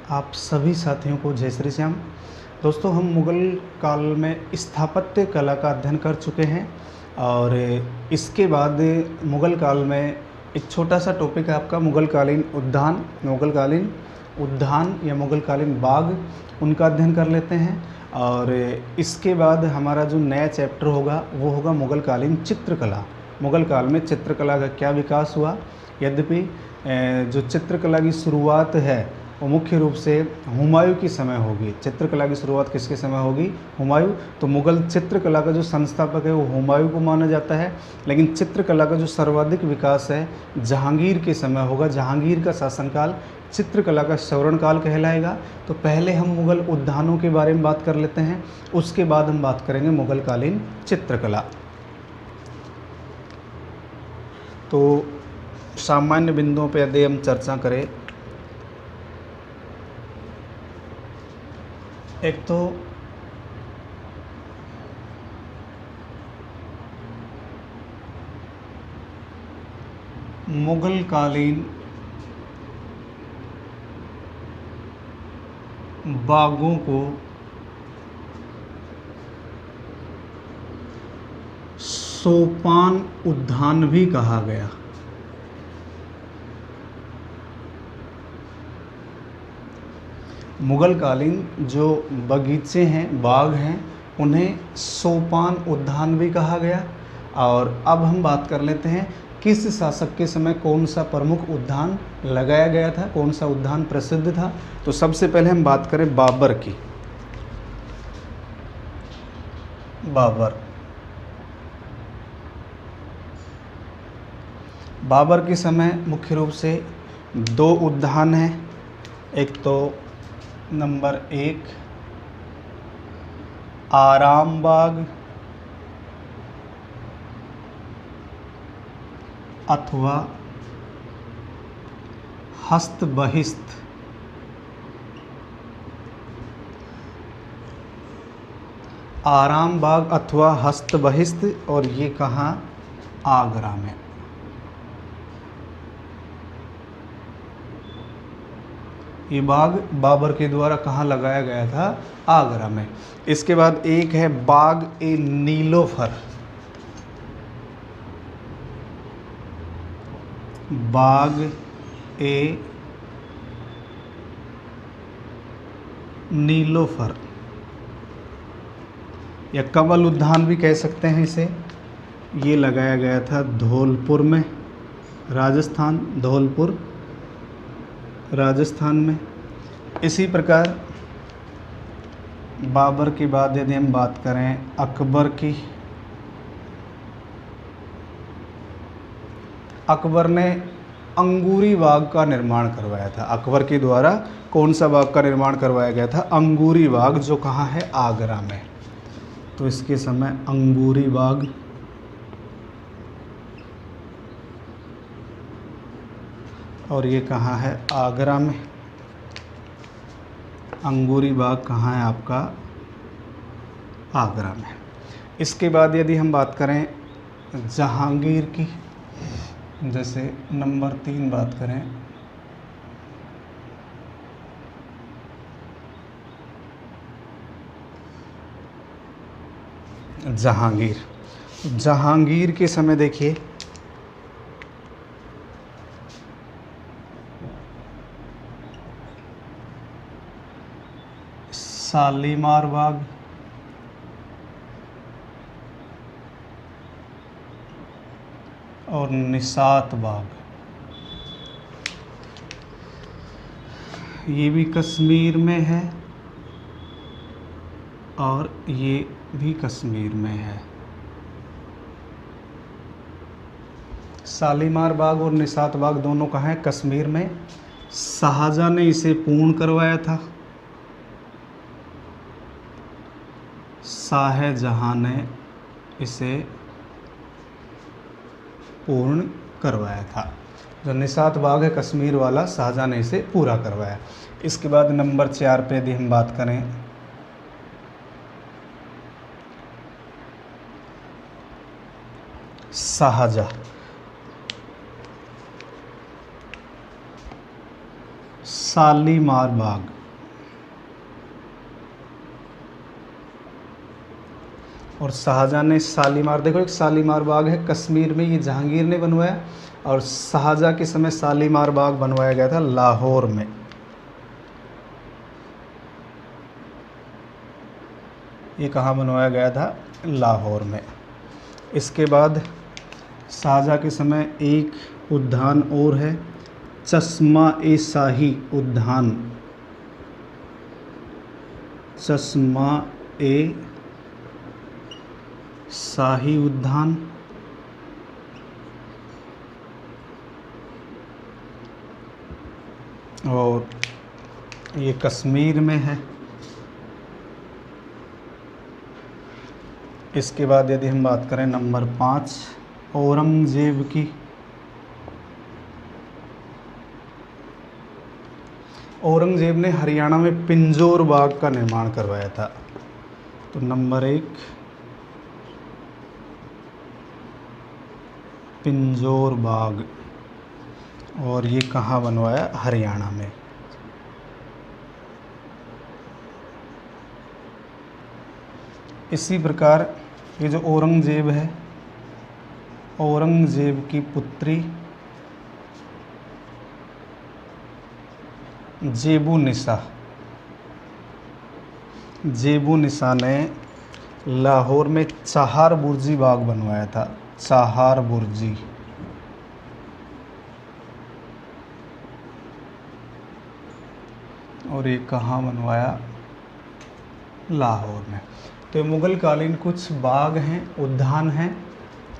आप सभी साथियों को जय श्री श्याम। दोस्तों, हम मुग़ल काल में स्थापत्य कला का अध्ययन कर चुके हैं और इसके बाद मुग़ल काल में एक छोटा सा टॉपिक है आपका मुग़लकालीन उद्यान या मुग़लकालीन बाग, उनका अध्ययन कर लेते हैं। और इसके बाद हमारा जो नया चैप्टर होगा वो होगा मुग़लकालीन चित्रकला। मुग़ल काल में चित्रकला का क्या विकास हुआ। यद्यपि जो चित्रकला की शुरुआत है वो मुख्य रूप से हुमायूं की समय होगी। चित्रकला की शुरुआत किसके समय होगी? हुमायूं। तो मुग़ल चित्रकला का जो संस्थापक है वो हुमायूं को माना जाता है, लेकिन चित्रकला का जो सर्वाधिक विकास है जहांगीर के समय होगा। जहांगीर का शासनकाल चित्रकला का स्वर्णकाल कहलाएगा। तो पहले हम मुग़ल उद्यानों के बारे में बात कर लेते हैं, उसके बाद हम बात करेंगे मुग़लकालीन चित्रकला। तो सामान्य बिंदुओं पर यदि हम चर्चा करें, एक तो मुग़लकालीन बागों को सोपान उद्यान भी कहा गया। मुग़लकालीन जो बगीचे हैं, बाग हैं, उन्हें सोपान उद्यान भी कहा गया। और अब हम बात कर लेते हैं किस शासक के समय कौन सा प्रमुख उद्यान लगाया गया था, कौन सा उद्यान प्रसिद्ध था। तो सबसे पहले हम बात करें बाबर की। बाबर के समय मुख्य रूप से दो उद्यान हैं। एक तो नंबर 1 आराम बाग अथवा हस्त बहिस्त। आराम बाग अथवा हस्त बहिस्त, और ये कहाँ? आगरा में। ये बाग बाबर के द्वारा कहाँ लगाया गया था? आगरा में। इसके बाद एक है बाग ए नीलोफर। बाग ए नीलोफर या कमल उद्यान भी कह सकते हैं इसे। ये लगाया गया था धौलपुर में, राजस्थान, धौलपुर राजस्थान में। इसी प्रकार बाबर के बाद यदि हम बात करें अकबर की, अकबर ने अंगूरी बाग का निर्माण करवाया था। अकबर के द्वारा कौन सा बाग का निर्माण करवाया गया था? अंगूरी बाग, जो कहाँ है? आगरा में। तो इसके समय अंगूरी बाग, और ये कहाँ है? आगरा में। अंगूरी बाग कहाँ है आपका? आगरा में। इसके बाद यदि हम बात करें जहांगीर की, जैसे नंबर 3 बात करें, जहांगीर के समय देखिए शालीमार बाग, और निसात बाग। ये भी कश्मीर में है और ये भी कश्मीर में है। शालीमार बाग और निसात बाग दोनों कहाँ हैं? कश्मीर में। शाहजहाँ ने इसे पूर्ण करवाया था। शाहजहाँ ने इसे पूर्ण करवाया था। जो निसात बाग है कश्मीर वाला, शाहजहाँ ने इसे पूरा करवाया। इसके बाद नंबर 4 पे यदि हम बात करें शाहजहाँ, शालीमार बाग, और शाहजहाँ ने शालीमार, देखो एक शालीमार बाग है कश्मीर में, ये जहांगीर ने बनवाया, और शाहजहाँ के समय शालीमार बाग बनवाया गया था लाहौर में। ये कहाँ बनवाया गया था? लाहौर में। इसके बाद शाहजहाँ के समय एक उद्यान और है, चश्मा ए शाही उद्यान, चश्मा ए शाही उद्यान, और ये कश्मीर में है। इसके बाद यदि हम बात करें नंबर 5 औरंगजेब की, औरंगजेब ने हरियाणा में पिंजौर बाग का निर्माण करवाया था। तो नंबर 1 पिंजौर बाग, और ये कहाँ बनवाया? हरियाणा में। इसी प्रकार ये जो औरंगजेब है, औरंगजेब की पुत्री जेबू निसा, जेबू निसा ने लाहौर में चाहार बुर्जी बाग बनवाया था, चाहार बुर्जी। और ये कहाँ बनवाया? लाहौर में। तो मुग़ल कालीन कुछ बाग हैं, उद्यान हैं।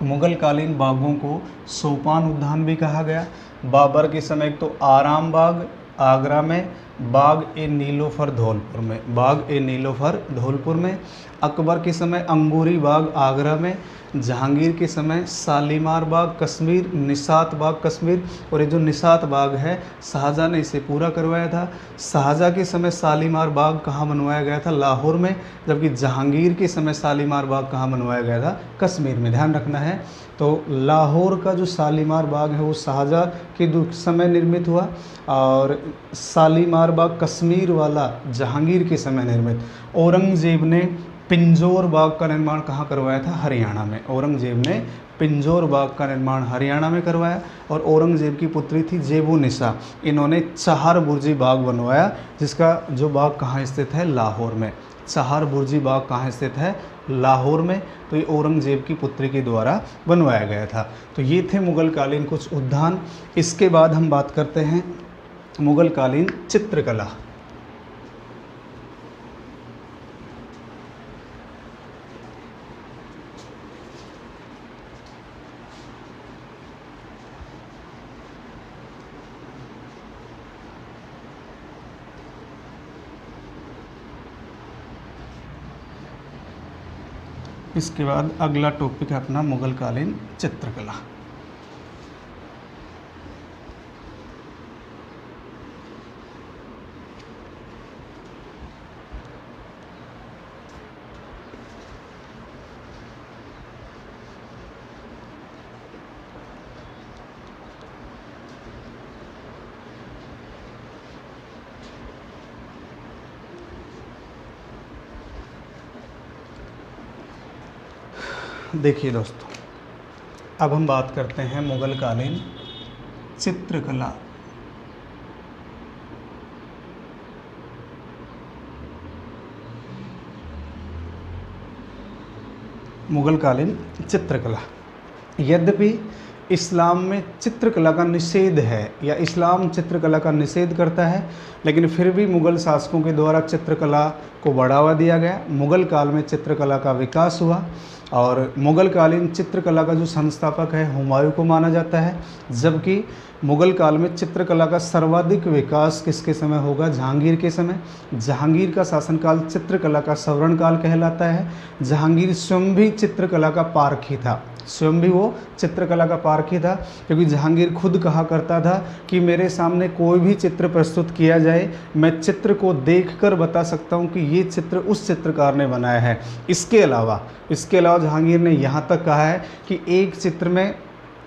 मुग़ल कालीन बागों को सोपान उद्यान भी कहा गया। बाबर के समय एक तो आराम बाग आगरा में, बाग ए नीलोफर धौलपुर में, बाग ए नीलोफर धौलपुर में। अकबर के समय अंगूरी बाग आगरा में, जहांगीर के समय शालीमार बाग कश्मीर, निसात बाग कश्मीर। और ये जो निसात बाग है शाहजहाँ ने इसे पूरा करवाया था। शाहजहाँ के समय शालीमार बाग कहाँ बनवाया गया था? लाहौर में। जबकि जहांगीर के समय शालीमार बाग कहाँ बनवाया गया था? कश्मीर में। ध्यान रखना है। तो लाहौर का जो शालीमार बाग है वो शाहजहाँ के समय निर्मित हुआ, और शालीमार बाग कश्मीर वाला जहांगीर के समय निर्मित। औरंगजेब ने पिंजौर बाग का निर्माण कहाँ करवाया था? हरियाणा में। औरंगजेब ने पिंजौर बाग का निर्माण हरियाणा में करवाया। और औरंगजेब की पुत्री थी जेबू निसा, इन्होंने चाहार बुर्जी बाग बनवाया, जिसका जो बाग कहाँ स्थित है? लाहौर में। चाहार बुर्जी बाग कहाँ स्थित है? लाहौर में। तो ये औरंगजेब की पुत्री के द्वारा बनवाया गया था। तो ये थे मुग़ल कालीन कुछ उद्यान। इसके बाद हम बात करते हैं मुग़ल कालीन चित्रकला। इसके बाद अगला टॉपिक है अपना मुग़ल कालीन चित्रकला। देखिए दोस्तों, अब हम बात करते हैं मुग़ल कालीन चित्रकला। मुग़ल कालीन चित्रकला। यद्यपि इस्लाम में चित्रकला का निषेध है, या इस्लाम चित्रकला का निषेध करता है, लेकिन फिर भी मुग़ल शासकों के द्वारा चित्रकला को बढ़ावा दिया गया। मुग़ल काल में चित्रकला का विकास हुआ, और मुग़ल कालीन चित्रकला का जो संस्थापक है हुमायूं को माना जाता है। जबकि मुग़ल काल में चित्रकला का सर्वाधिक विकास किसके समय होगा? जहांगीर के समय। जहांगीर का शासनकाल चित्रकला का स्वर्ण काल कहलाता है। जहांगीर स्वयं भी चित्रकला का पारखी था, स्वयं भी वो चित्रकला का पारखी था, क्योंकि जहांगीर खुद कहा करता था कि मेरे सामने कोई भी चित्र प्रस्तुत किया जाए, मैं चित्र को देखकर बता सकता हूँ कि ये चित्र उस चित्रकार ने बनाया है। इसके अलावा जहांगीर ने यहाँ तक कहा है कि एक चित्र में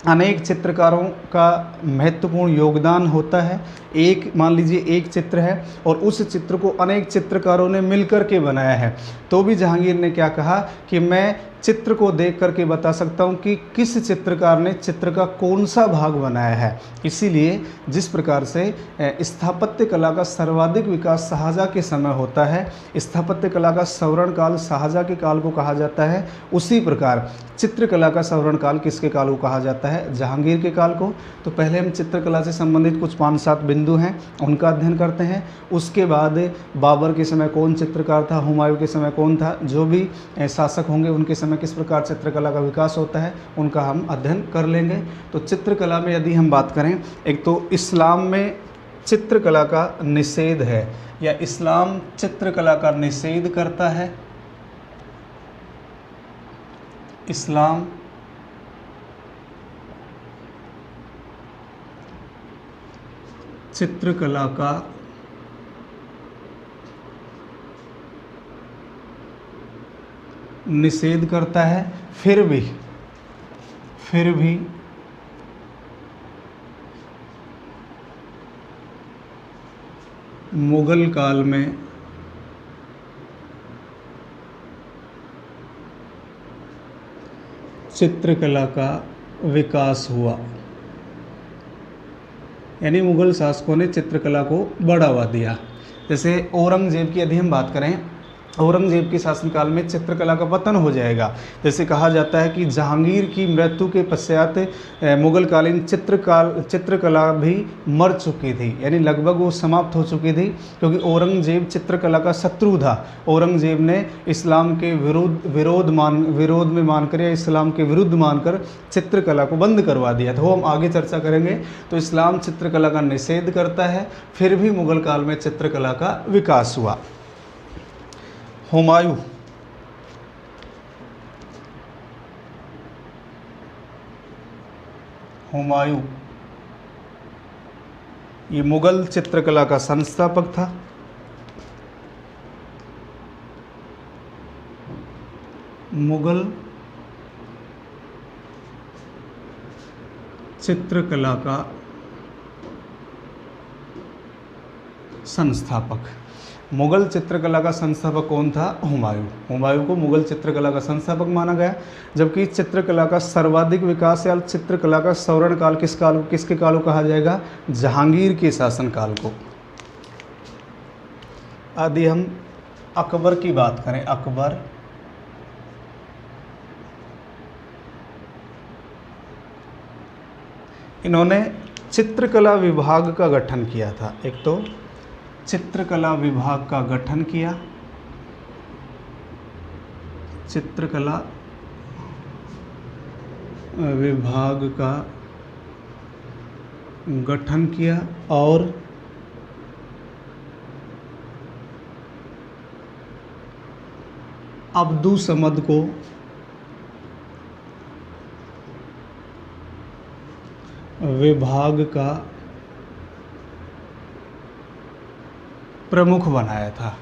अनेक चित्रकारों का महत्वपूर्ण योगदान होता है। एक मान लीजिए एक चित्र है और उस चित्र को अनेक चित्रकारों ने मिलकर के बनाया है, तो भी जहांगीर ने क्या कहा कि मैं चित्र को देख करके बता सकता हूँ कि किस चित्रकार ने चित्र का कौन सा भाग बनाया है। इसीलिए जिस प्रकार से स्थापत्य कला का सर्वाधिक विकास शाहजहाँ के समय होता है, स्थापत्य कला का स्वर्ण काल शाहजहाँ के काल को कहा जाता है, उसी प्रकार चित्रकला का स्वर्ण काल किसके काल को कहा जाता है? जहांगीर के काल को। तो पहले हम चित्रकला से संबंधित कुछ 5-7 बिंदु हैं उनका अध्ययन करते हैं। उसके बाद बाबर के समय कौन चित्रकार था, हुमायूं के समय कौन था, जो भी शासक होंगे उनके समय किस प्रकार चित्रकला का विकास होता है उनका हम अध्ययन कर लेंगे। तो चित्रकला में यदि हम बात करें, एक तो इस्लाम में चित्रकला का निषेध है या इस्लाम चित्रकला का निषेध करता है। इस्लाम चित्रकला का निषेध करता है, फिर भी मुगल काल में चित्रकला का विकास हुआ, यानी मुगल शासकों ने चित्रकला को बढ़ावा दिया। जैसे औरंगजेब की यदि हम बात करें, औरंगजेब के शासनकाल में चित्रकला का पतन हो जाएगा। जैसे कहा जाता है कि जहांगीर की मृत्यु के पश्चात मुगलकालीन चित्रकला भी मर चुकी थी, यानी लगभग वो समाप्त हो चुकी थी, क्योंकि औरंगजेब चित्रकला का शत्रु था। औरंगजेब ने इस्लाम के विरोध में मानकर या इस्लाम के विरुद्ध मानकर चित्रकला को बंद करवा दिया था। वो हम आगे चर्चा करेंगे। तो इस्लाम चित्रकला का निषेध करता है, फिर भी मुगल काल में चित्रकला का विकास हुआ। हुमायूं ये मुगल चित्रकला का संस्थापक था। मुगल चित्रकला का संस्थापक। मुगल चित्रकला का संस्थापक कौन था? हुमायूं। हुमायूं को मुगल चित्रकला का संस्थापक माना गया। जबकि चित्रकला का सर्वाधिक विकास या चित्रकला का स्वर्ण काल किसके काल को कहा जाएगा? जहांगीर के शासनकाल को। यदि हम अकबर की बात करें, अकबर इन्होंने चित्रकला विभाग का गठन किया था। एक तो चित्रकला विभाग का गठन किया, चित्रकला विभाग का गठन किया और अब्दुसमद को विभाग का प्रमुख बनाया था।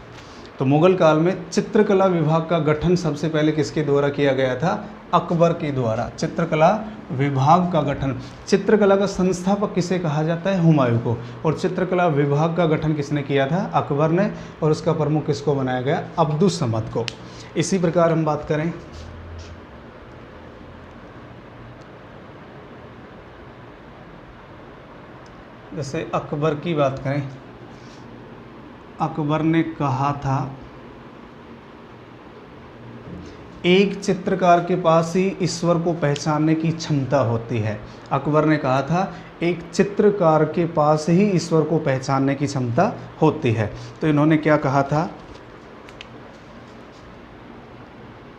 तो मुगल काल में चित्रकला विभाग का गठन सबसे पहले किसके द्वारा किया गया था? अकबर के द्वारा। चित्रकला विभाग का गठन, चित्रकला का संस्थापक किसे कहा जाता है? हुमायूं को। और चित्रकला विभाग का गठन किसने किया था? अकबर ने। और उसका प्रमुख किसको बनाया गया? अब्दुसमद को। इसी प्रकार हम बात करें जैसे अकबर की बात करें, अकबर ने कहा था एक चित्रकार के पास ही ईश्वर को पहचानने की क्षमता होती है। अकबर ने कहा था एक चित्रकार के पास ही ईश्वर को पहचानने की क्षमता होती है। तो इन्होंने क्या कहा था?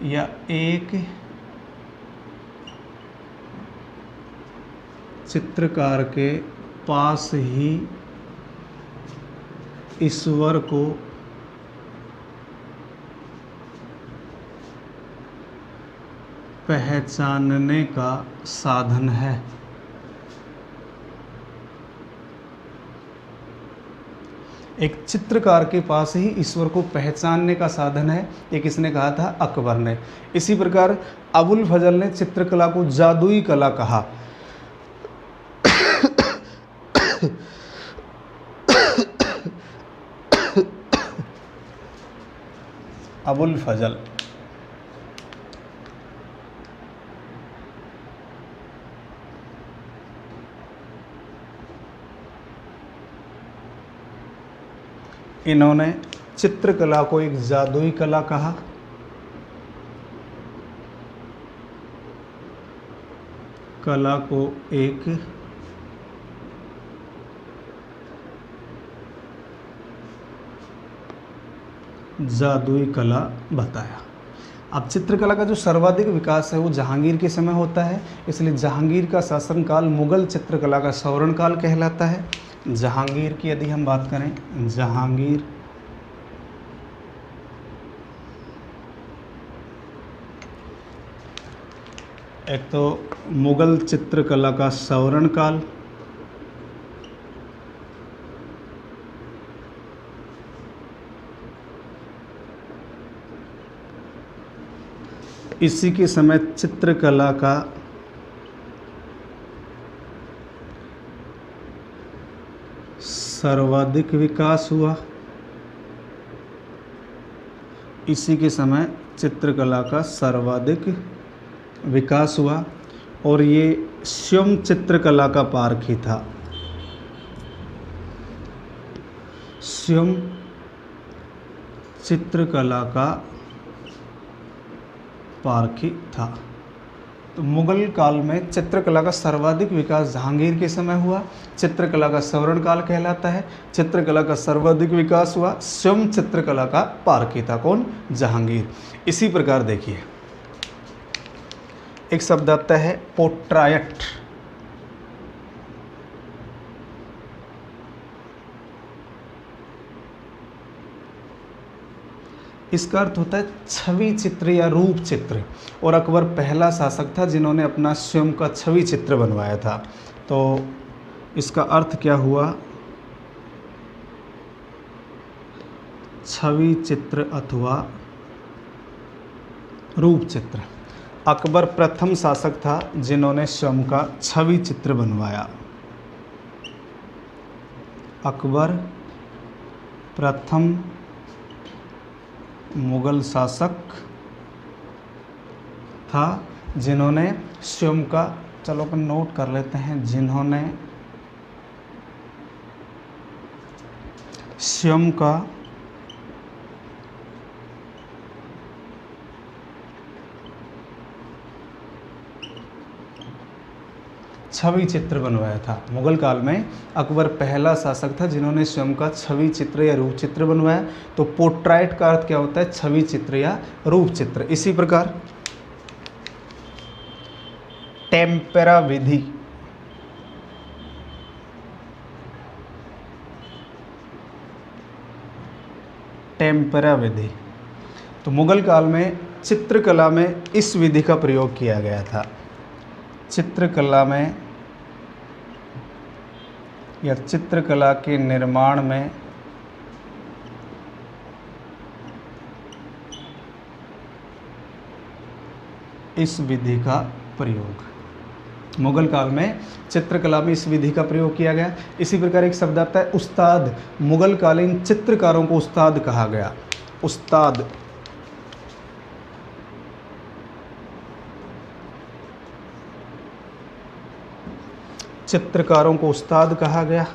या एक चित्रकार के पास ही ईश्वर को पहचानने का साधन है। एक चित्रकार के पास ही ईश्वर को पहचानने का साधन है, ये किसने कहा था? अकबर ने। इसी प्रकार अबुल फजल ने चित्रकला को जादुई कला कहा। अबुल फजल। इन्होंने चित्रकला को एक जादुई कला कहा। कला को एक जादुई कला बताया। अब चित्रकला का जो सर्वाधिक विकास है वो जहांगीर के समय होता है, इसलिए जहांगीर का शासनकाल मुगल चित्रकला का स्वर्ण काल कहलाता है। जहांगीर की यदि हम बात करें, जहांगीर एक तो मुगल चित्रकला का स्वर्ण काल, इसी के समय चित्रकला का सर्वाधिक विकास हुआ। इसी के समय चित्रकला का सर्वाधिक विकास हुआ और ये स्वयं चित्रकला का पारखी था। स्वयं चित्रकला का पारखी था। तो मुगल काल में चित्रकला का सर्वाधिक विकास जहांगीर के समय हुआ। चित्रकला का स्वर्ण काल कहलाता है। चित्रकला का सर्वाधिक विकास हुआ, स्वयं चित्रकला का पारखी था। कौन? जहांगीर। इसी प्रकार देखिए एक शब्द आता है पोट्रायट। इसका अर्थ होता है छवि चित्र या रूप चित्र, और अकबर पहला शासक था जिन्होंने अपना स्वयं का छवि चित्र बनवाया था। तो इसका अर्थ क्या हुआ? छवि चित्र अथवा रूप चित्र। अकबर प्रथम शासक था जिन्होंने स्वयं का छवि चित्र बनवाया। अकबर प्रथम मुगल शासक था जिन्होंने स्वयं का, चलो अपन नोट कर लेते हैं, जिन्होंने स्वयं का छवि चित्र बनवाया था। मुगल काल में अकबर पहला शासक था जिन्होंने स्वयं का छवि चित्र या रूप चित्र बनवाया। तो पोर्ट्रेट का अर्थ क्या होता है? छवि चित्र या रूप चित्र। इसी प्रकार टेम्पेरा विधि, टेम्पेरा विधि, तो मुगल काल में चित्रकला में इस विधि का प्रयोग किया गया था। चित्रकला में या चित्रकला के निर्माण में इस विधि का प्रयोग, मुगल काल में चित्रकला में इस विधि का प्रयोग किया गया। इसी प्रकार एक शब्द आता है उस्ताद। मुगल कालीन चित्रकारों को उस्ताद कहा गया। उस्ताद, चित्रकारों को उस्ताद कहा गया।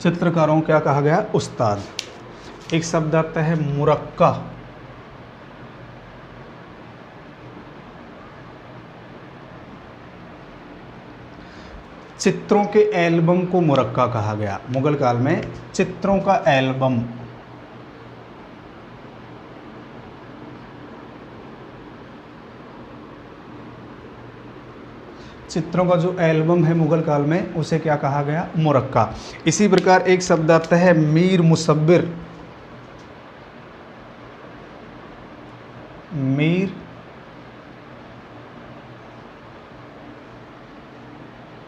चित्रकारों क्या कहा गया? उस्ताद। एक शब्द आता है मुरक्का। चित्रों के एल्बम को मुरक्का कहा गया। मुगल काल में चित्रों का एल्बम, चित्रों का जो एल्बम है मुगल काल में उसे क्या कहा गया? मुरक्का। इसी प्रकार एक शब्द आता है मीर मुसब्बिर। मीर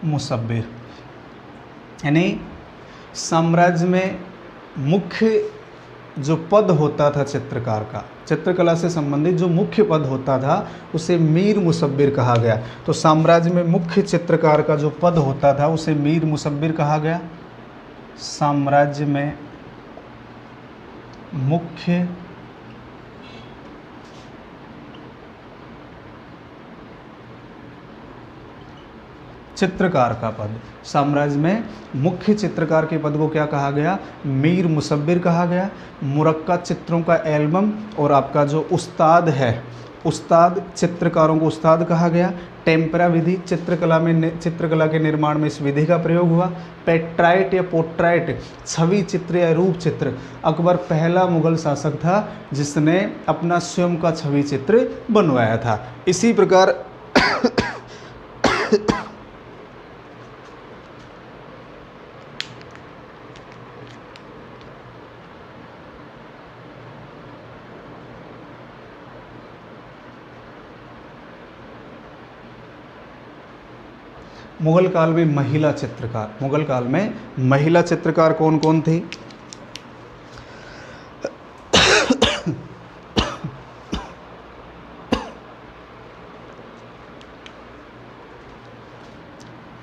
मुसब्बिर यानी साम्राज्य में मुख्य जो पद होता था चित्रकार का, चित्रकला से संबंधित जो मुख्य पद होता था उसे मीर मुसव्विर कहा गया। तो साम्राज्य में मुख्य चित्रकार का जो पद होता था उसे मीर मुसव्विर कहा गया। साम्राज्य में मुख्य चित्रकार का पद, साम्राज्य में मुख्य चित्रकार के पद को क्या कहा गया? मीर मुसव्विर कहा गया। मुरक्का चित्रों का एल्बम और आपका जो उस्ताद है, उस्ताद, चित्रकारों को उस्ताद कहा गया। टेम्परा विधि, चित्रकला के निर्माण में इस विधि का प्रयोग हुआ। पेट्राइट या पोर्ट्राइट, छवि चित्र या रूप चित्र, अकबर पहला मुगल शासक था जिसने अपना स्वयं का छवि चित्र बनवाया था। इसी प्रकार मुगल काल में महिला चित्रकार, मुगल काल में महिला चित्रकार कौन कौन थी?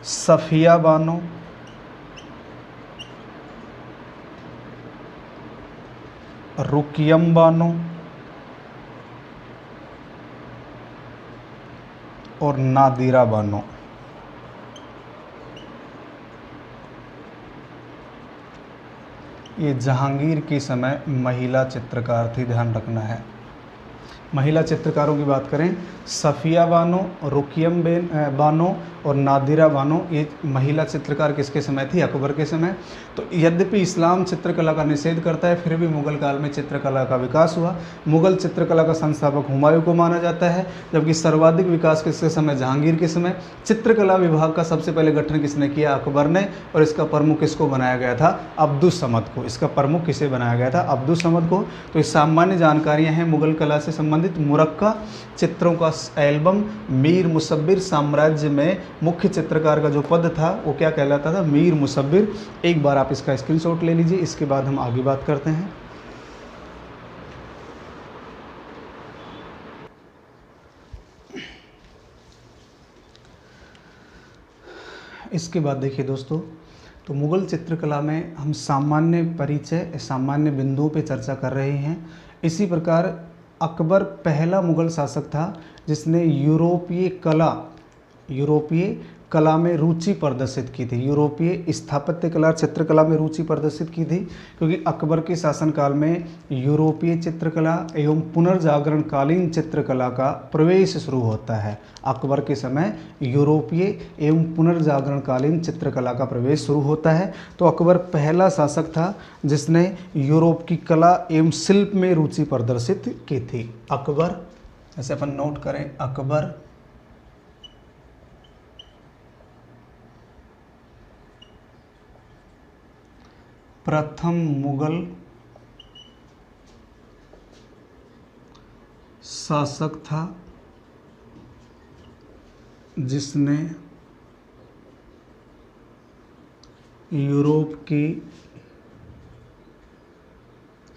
सफिया बानो, रुकियम बानो और नादिरा बानो। ये जहांगीर के समय महिला चित्रकार थी, ध्यान रखना है। महिला चित्रकारों की बात करें, सफ़िया बानो, रुकियम बानो और नादिरा बानो, ये महिला चित्रकार किसके समय थी? अकबर के समय। तो यद्यपि इस्लाम चित्रकला का निषेध करता है, फिर भी मुगल काल में चित्रकला का विकास हुआ। मुगल चित्रकला का संस्थापक हुमायूं को माना जाता है, जबकि सर्वाधिक विकास किसके समय? जहांगीर के समय। चित्रकला विभाग का सबसे पहले गठन किसने किया? अकबर ने। और इसका प्रमुख किसको बनाया गया था? अब्दुस समद को। इसका प्रमुख किसे बनाया गया था? अब्दुस समद को। तो ये सामान्य जानकारियाँ हैं मुगल कला से संबंधित। मुरक्का चित्रों का एल्बम, मीर मुसव्विर, साम्राज्य में मुख्य चित्रकार का जो पद था वो क्या कहलाता था? मीर मुसव्विर। एक बार आप इसका स्क्रीनशॉट ले लीजिए, इसके बाद हम आगे बात करते हैं। इसके बाद देखिए दोस्तों, तो मुगल चित्रकला में हम सामान्य परिचय, सामान्य बिंदुओं पे चर्चा कर रहे हैं। इसी प्रकार अकबर पहला मुगल शासक था जिसने यूरोपीय कला में रुचि प्रदर्शित की थी। यूरोपीय स्थापत्य कला, चित्रकला में रुचि प्रदर्शित की थी, क्योंकि अकबर के शासनकाल में यूरोपीय चित्रकला एवं पुनर्जागरणकालीन चित्रकला का प्रवेश शुरू होता है। अकबर के समय यूरोपीय एवं पुनर्जागरणकालीन चित्रकला का प्रवेश शुरू होता है। तो अकबर पहला शासक था जिसने यूरोप की कला एवं शिल्प में रुचि प्रदर्शित की थी। अकबर, ऐसे अपन नोट करें, अकबर प्रथम मुगल शासक था जिसने यूरोप की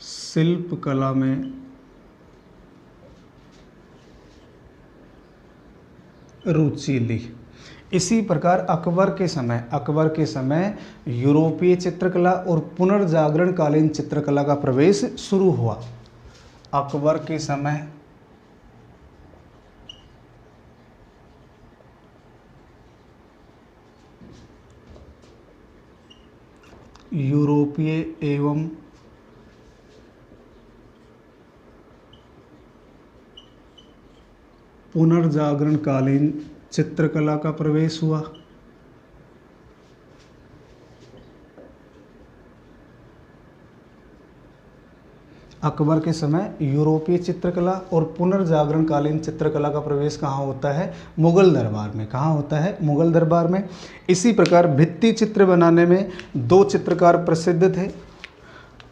शिल्प कला में रुचि ली। इसी प्रकार अकबर के समय यूरोपीय चित्रकला और पुनर्जागरणकालीन चित्रकला का प्रवेश शुरू हुआ। अकबर के समय यूरोपीय एवं पुनर्जागरणकालीन चित्रकला का प्रवेश हुआ। अकबर के समय यूरोपीय चित्रकला और पुनर्जागरणकालीन चित्रकला का प्रवेश कहाँ होता है? मुगल दरबार में। कहाँ होता है? मुगल दरबार में। इसी प्रकार भित्ति चित्र बनाने में दो चित्रकार प्रसिद्ध थे,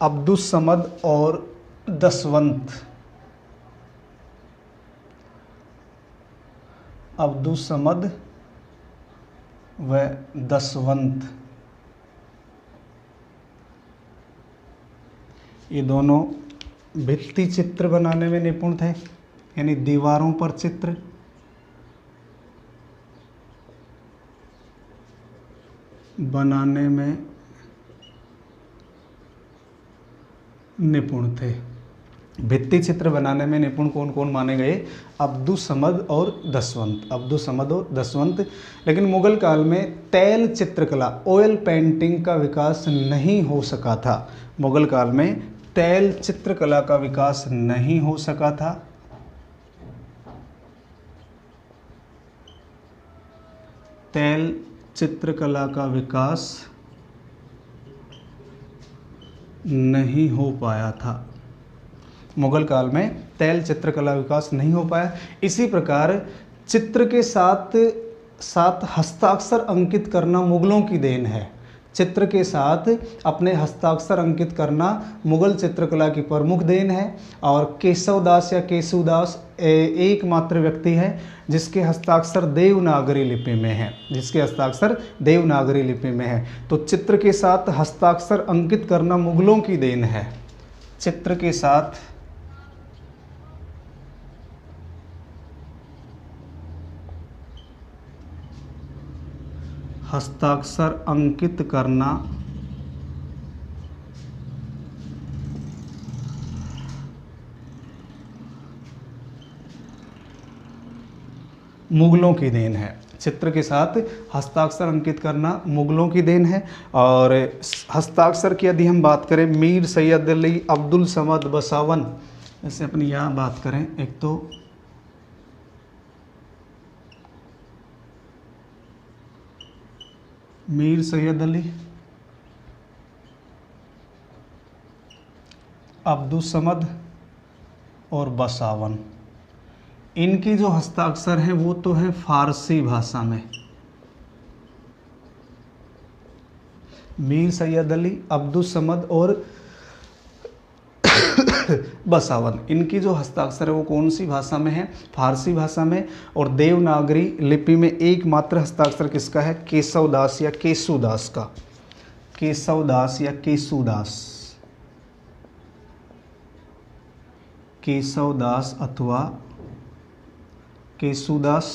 अब्दुस समद और दसवंत। अब्दुस समद व दसवंत। ये दोनों भित्ति चित्र बनाने में निपुण थे, यानी दीवारों पर चित्र बनाने में निपुण थे। भित्ति चित्र बनाने में निपुण कौन कौन माने गए? अब्दुसमद और दसवंत, अब्दुसमद और दसवंत। लेकिन मुगल काल में तैल चित्रकला, ऑयल पेंटिंग का विकास नहीं हो सका था। मुगल काल में तैल चित्रकला का विकास नहीं हो सका था। तैल चित्रकला का विकास नहीं हो पाया था। मुगल काल में तैल चित्रकला विकास नहीं हो पाया। इसी प्रकार चित्र के साथ साथ हस्ताक्षर अंकित करना मुगलों की देन है। चित्र के साथ अपने हस्ताक्षर अंकित करना मुगल चित्रकला की प्रमुख देन है। और केशवदास या केशुदास एकमात्र व्यक्ति है जिसके हस्ताक्षर देवनागरी लिपि में है, जिसके हस्ताक्षर देवनागरी लिपि में है। तो चित्र के साथ हस्ताक्षर अंकित करना मुगलों की देन है। चित्र के साथ हस्ताक्षर अंकित करना मुगलों की देन है। चित्र के साथ हस्ताक्षर अंकित करना मुगलों की देन है। और हस्ताक्षर की यदि हम बात करें, मीर सैयद अली अब्दुल समद बसावन, जैसे अपनी यहाँ बात करें, एक तो मीर सैयद अली अब्दुल समद और बसावन, इनकी जो हस्ताक्षर हैं वो तो है फारसी भाषा में। मीर सैयद अली अब्दुल समद और बसावन, इनकी जो हस्ताक्षर है वो कौन सी भाषा में है? फारसी भाषा में। और देवनागरी लिपि में एकमात्र हस्ताक्षर किसका है? केशवदास या केशुदास का। केशवदास या केशुदास, केशवदास अथवा केशुदास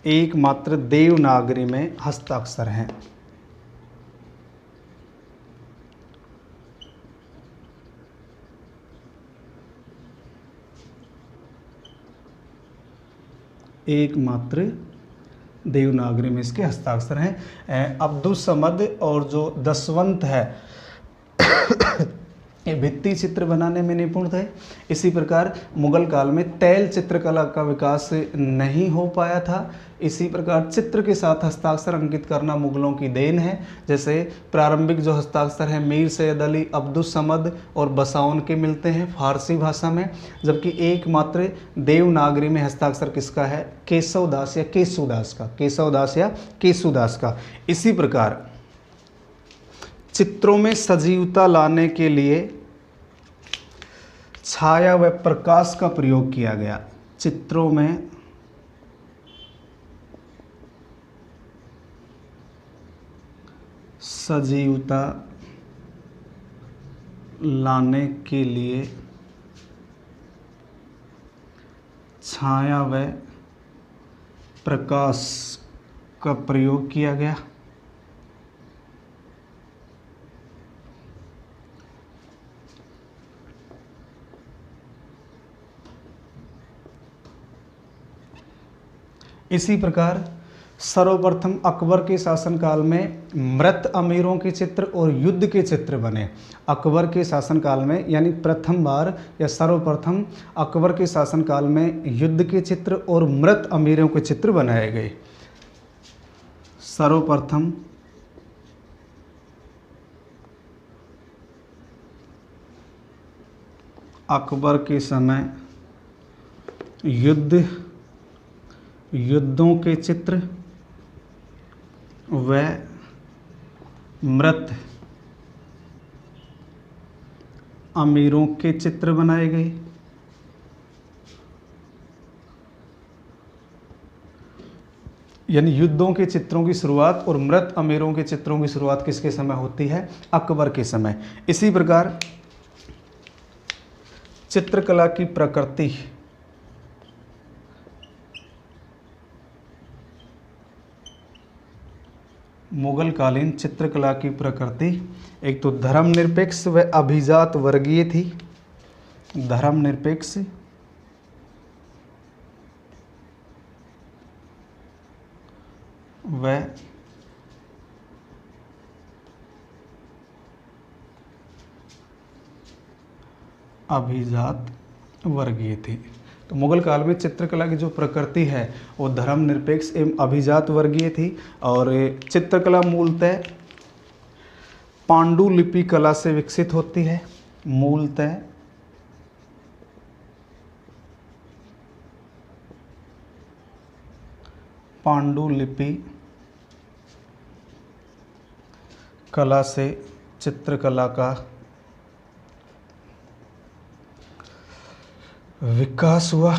एकमात्र देवनागरी में हस्ताक्षर हैं। एकमात्र देवनागरी में इसके हस्ताक्षर हैं। अब्दुल समद और जो दसवंत है ये भित्ति चित्र बनाने में निपुण थे। इसी प्रकार मुगल काल में तैल चित्रकला का विकास नहीं हो पाया था। इसी प्रकार चित्र के साथ हस्ताक्षर अंकित करना मुगलों की देन है। जैसे प्रारंभिक जो हस्ताक्षर हैं मीर सैयद अली अब्दुल समद और बसावन के मिलते हैं फारसी भाषा में, जबकि एकमात्र देवनागरी में हस्ताक्षर किसका है? केशवदास या केशुदास का, केशवदास या केशुदास का। इसी प्रकार चित्रों में सजीवता लाने के लिए छाया व प्रकाश का प्रयोग किया गया। चित्रों में सजीवता लाने के लिए छाया व प्रकाश का प्रयोग किया गया। इसी प्रकार सर्वप्रथम अकबर के शासनकाल में मृत अमीरों के चित्र और युद्ध के चित्र बने। अकबर के शासनकाल में, यानी प्रथम बार या सर्वप्रथम अकबर के शासनकाल में युद्ध के चित्र और मृत अमीरों के चित्र बनाए गए। सर्वप्रथम अकबर के समय युद्धों के चित्र व मृत अमीरों के चित्र बनाए गए। यानी युद्धों के चित्रों की शुरुआत और मृत अमीरों के चित्रों की शुरुआत किसके समय होती है? अकबर के समय। इसी प्रकार चित्रकला की प्रकृति, मुगल कालीन चित्रकला की प्रकृति एक तो धर्मनिरपेक्ष व अभिजात वर्गीय थी। धर्मनिरपेक्ष व अभिजात वर्गीय थी। तो मुगल काल में चित्रकला की जो प्रकृति है वो धर्मनिरपेक्ष एवं अभिजात वर्गीय थी। और चित्रकला मूलतः पांडुलिपि कला से विकसित होती है। मूलतः पांडुलिपि कला से चित्रकला का विकास हुआ।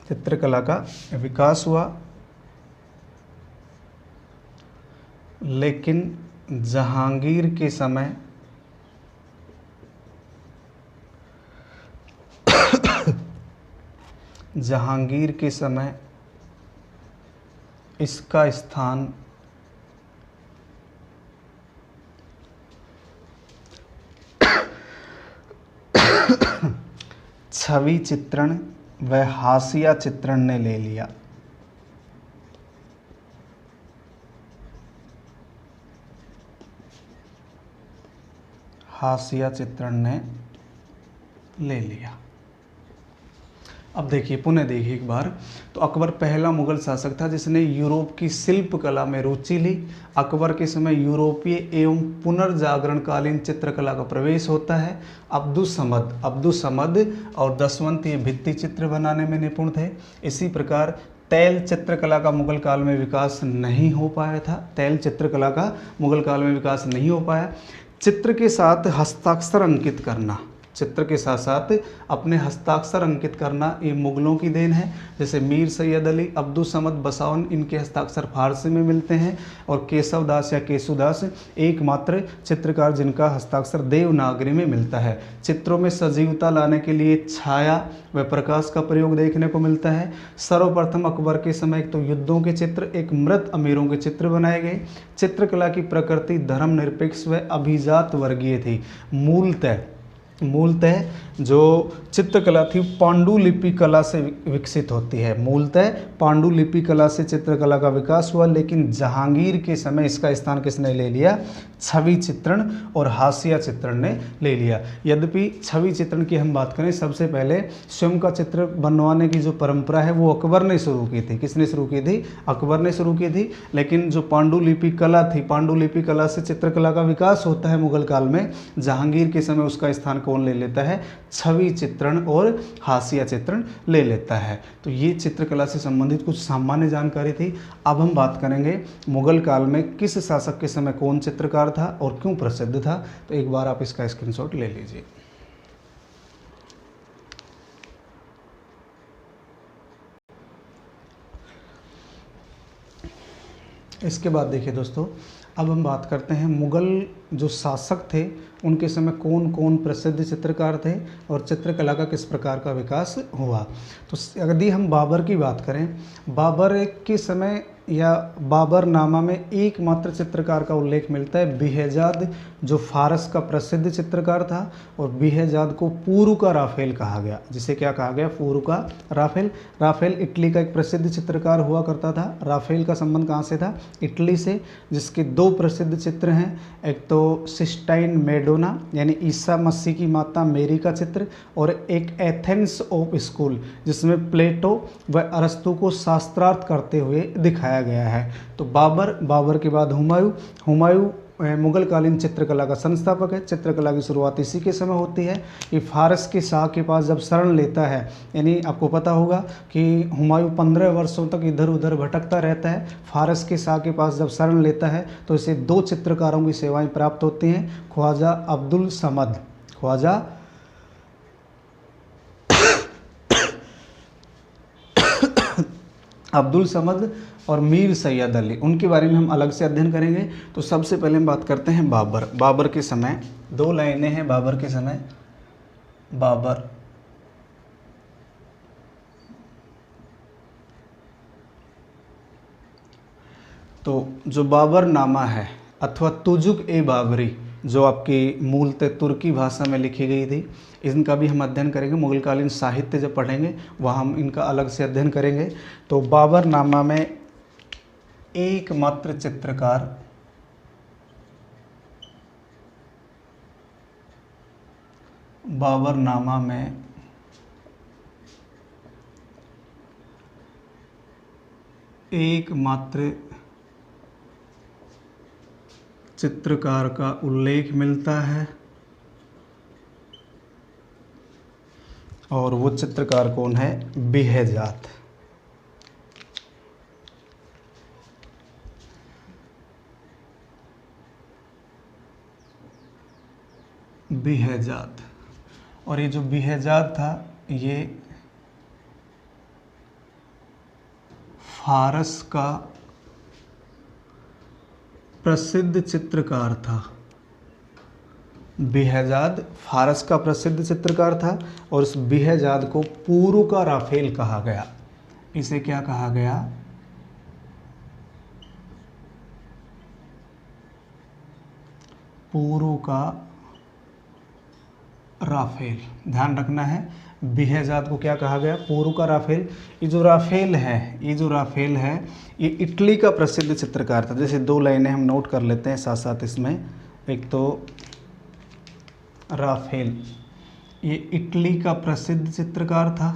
चित्रकला का विकास हुआ, लेकिन जहांगीर के समय जहांगीर के समय इसका स्थान छवि चित्रण व हाशिया चित्रण ने ले लिया। हाशिया चित्रण ने ले लिया। अब देखिए, पुनः देखिए एक बार, तो अकबर पहला मुगल शासक था जिसने यूरोप की शिल्प कला में रुचि ली। अकबर के समय यूरोपीय एवं पुनर्जागरणकालीन चित्रकला का प्रवेश होता है। अब्दुस्समद और दशवंत ये भित्ति चित्र बनाने में निपुण थे। इसी प्रकार तैल चित्रकला का मुगल काल में विकास नहीं हो पाया था। तैल चित्रकला का मुगल काल में विकास नहीं हो पाया। चित्र के साथ हस्ताक्षर अंकित करना, चित्र के साथ साथ अपने हस्ताक्षर अंकित करना, ये मुगलों की देन है। जैसे मीर सैयद अली, अब्दुस्समद बसावन, इनके हस्ताक्षर फारसी में मिलते हैं। और केशव दास या केशुदास एकमात्र चित्रकार जिनका हस्ताक्षर देवनागरी में मिलता है। चित्रों में सजीवता लाने के लिए छाया व प्रकाश का प्रयोग देखने को मिलता है। सर्वप्रथम अकबर के समय एक तो युद्धों के चित्र, एक मृत अमीरों के चित्र बनाए गए। चित्रकला की प्रकृति धर्मनिरपेक्ष व अभिजात वर्गीय थी। मूलतः जो चित्रकला थी पांडुलिपि कला से विकसित होती है। मूलतः पांडुलिपि कला से चित्रकला का विकास हुआ, लेकिन जहांगीर के समय इसका स्थान किसने ले लिया? छवि चित्रण और हाशिया चित्रण ने ले लिया। यद्यपि छवि चित्रण की हम बात करें, सबसे पहले स्वयं का चित्र बनवाने की जो परंपरा है वो अकबर ने शुरू की थी। किसने शुरू की थी? अकबर ने शुरू की थी। लेकिन जो पांडुलिपि कला थी, पांडुलिपि कला से चित्रकला का विकास होता है मुगल काल में। जहांगीर के समय उसका स्थान कौन ले लेता है? छवि चित्रण और हाशिया चित्रण ले लेता है। तो ये चित्रकला से संबंधित कुछ सामान्य जानकारी थी। अब हम बात करेंगे मुगल काल में किस शासक के समय कौन चित्रकार था और क्यों प्रसिद्ध था। तो एक बार आप इसका स्क्रीनशॉट ले लीजिए। इसके बाद देखिए दोस्तों, अब हम बात करते हैं मुगल जो शासक थे उनके समय कौन कौन प्रसिद्ध चित्रकार थे और चित्रकला का किस प्रकार का विकास हुआ। तो यदि हम बाबर की बात करें, बाबर के समय या बाबरनामा में एकमात्र चित्रकार का उल्लेख मिलता है, बेहजाद, जो फारस का प्रसिद्ध चित्रकार था। और बेहजाद को पूर्व का राफेल कहा गया। जिसे क्या कहा गया? पूर्व का राफेल। राफेल इटली का एक प्रसिद्ध चित्रकार हुआ करता था। राफेल का संबंध कहाँ से था? इटली से, जिसके दो प्रसिद्ध चित्र हैं। एक तो सिस्टाइन मैडोना यानी ईसा मसीह की माता मेरी का चित्र, और एक एथेंस ऑफ स्कूल जिसमें प्लेटो व अरस्तु को शास्त्रार्थ करते हुए दिखाया गया है। तो बाबर के बाद हुमायूं मुगल कालीन चित्रकला का संस्थापक है। चित्रकला की शुरुआत इसी के समय होती है। ये फारस के शाह के पास जब शरण लेता है, यानी आपको पता होगा कि हुमायूं 15 वर्षों तक इधर उधर भटकता रहता है। फारस के शाह के पास जब शरण लेता है तो इसे दो चित्रकारों की सेवाएं प्राप्त होती हैं, ख्वाजा अब्दुल समद, ख्वाजा अब्दुल समद और मीर सैयद अली, उनके बारे में हम अलग से अध्ययन करेंगे। तो सबसे पहले हम बात करते हैं बाबर। बाबर के समय 2 लाइनें हैं बाबर के समय। बाबर तो जो बाबरनामा है अथवा तुजुक ए बाबरी, जो आपकी मूलतः तुर्की भाषा में लिखी गई थी, इनका भी हम अध्ययन करेंगे। मुगलकालीन साहित्य जब पढ़ेंगे वहाँ हम इनका अलग से अध्ययन करेंगे। तो बाबरनामा में एकमात्र चित्रकार बाबरनामा में एकमात्र चित्रकार का उल्लेख मिलता है और वो चित्रकार कौन है? बेहजाद। बेहजाद। और ये जो बेहजाद था ये फारस का प्रसिद्ध चित्रकार था। बेहजाद फारस का प्रसिद्ध चित्रकार था और इस बेहजाद को पुरू का राफेल कहा गया। इसे क्या कहा गया? पुरू का राफेल। ध्यान रखना है, बेहजाद को क्या कहा गया? पुरू का राफेल। ये जो राफेल है ये इटली का प्रसिद्ध चित्रकार था। जैसे 2 लाइनें हम नोट कर लेते हैं साथ साथ इसमें। एक तो राफेल ये इटली का प्रसिद्ध चित्रकार था,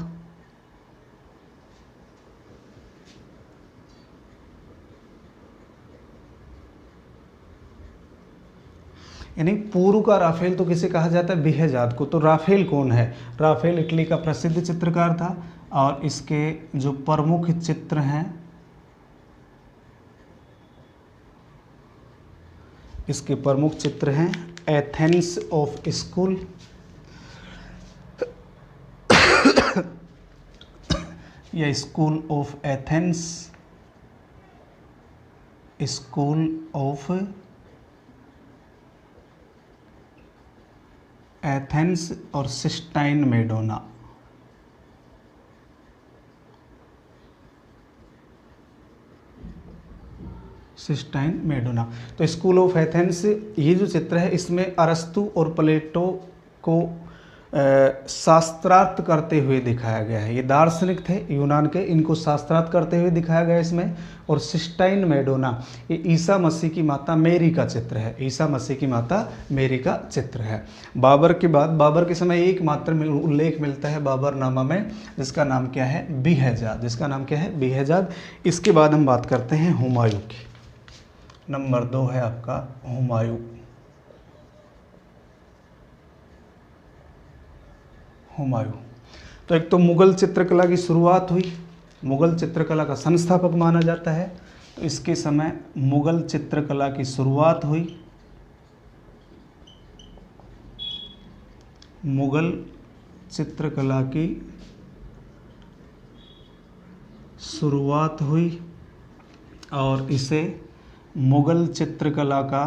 यानी पुरू का राफेल तो किसे कहा जाता है? बेहजाद को। तो राफेल कौन है? राफेल इटली का प्रसिद्ध चित्रकार था और इसके जो प्रमुख चित्र हैं, इसके प्रमुख चित्र हैं एथेंस ऑफ स्कूल, या school of Athens, school of Athens और सिस्टाइन मेडोना। Cysteine Madonna. तो स्कूल ऑफ एथेंस ये जो चित्र है इसमें अरस्तु और प्लेटो को शास्त्रार्थ करते हुए दिखाया गया है। ये दार्शनिक थे यूनान के, इनको शास्त्रार्थ करते हुए दिखाया गया इसमें। और सिस्टाइन मेडोना ये ईसा मसीह की माता मेरी का चित्र है। ईसा मसीह की माता मेरी का चित्र है। बाबर के बाद बाबर के समय एकमात्र उल्लेख मिलता है बाबरनामा में, जिसका नाम क्या है? बेहजाद। जिसका नाम क्या है? बेहजाद। इसके बाद हम बात करते हैं हुमायूं की। नंबर 2 है आपका हुमायूं। हुमायूं तो एक तो मुगल चित्रकला की शुरुआत हुई, मुगल चित्रकला का संस्थापक माना जाता है। तो इसके समय मुगल चित्रकला की शुरुआत हुई। मुगल चित्रकला की शुरुआत हुई और इसे मुगल चित्रकला का